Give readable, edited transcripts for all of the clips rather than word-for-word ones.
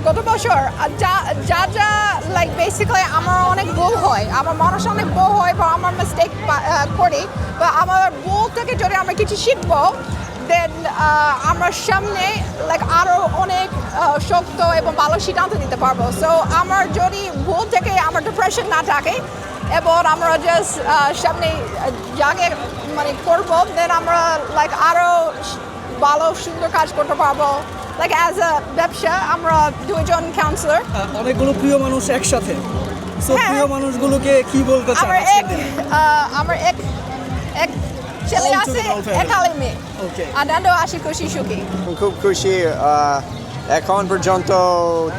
গত বছর যা যা যা লাইক বেসিক্যালি আমার অনেক ভুল হয়, আমার মানুষ অনেক ভুল হয় বা আমার মিস্টেক করি, বা আমার ভুল থেকে যদি আমরা কিছু শিখবো দেন আমরা সামনে লাইক আরও অনেক শক্ত এবং ভালো সিদ্ধান্ত নিতে পারবো। সো আমার যদি ভুল থেকে আমার ডিপ্রেশন না থাকে এবং আমরা জাস্ট সামনে জাগে মানে করবো, দেন আমরা লাইক আরও ভালো সুন্দর কাজ করতে পারবো। লাইক অ্যাজ আ ব্যবসা আমরা দুইজন কাউন্সিলর, অনেকগুলো প্রিয় মানুষ একসাথে, সো হ্যাঁ। প্রিয় মানুষগুলোকে কি বলতে চান? আমার এক ছেলে All to আছে, the whole family. এক আলে মেয়ে, Okay. আনন্দ আশি খুশি সুখী। খুব খুশি। এখন পর্যন্ত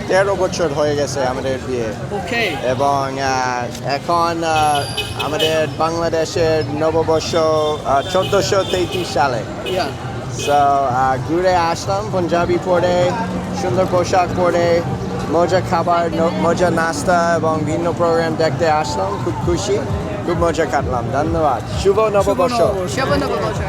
13 বছর হয়ে গেছে আমাদের বিয়ে, ওকে, এবং এখন আমাদের বাংলাদেশের নববর্ষ 1433 সালে। ইয়া, সো ঘুরে আসলাম পাঞ্জাবি পরে, সুন্দর পোশাক পরে, মজা খাবার, মজা নাস্তা এবং ভিন্ন প্রোগ্রাম দেখতে আসলাম। খুব খুশি, খুব মজা কাটলাম। ধন্যবাদ। শুভ নববর্ষ। শুভ নববর্ষ।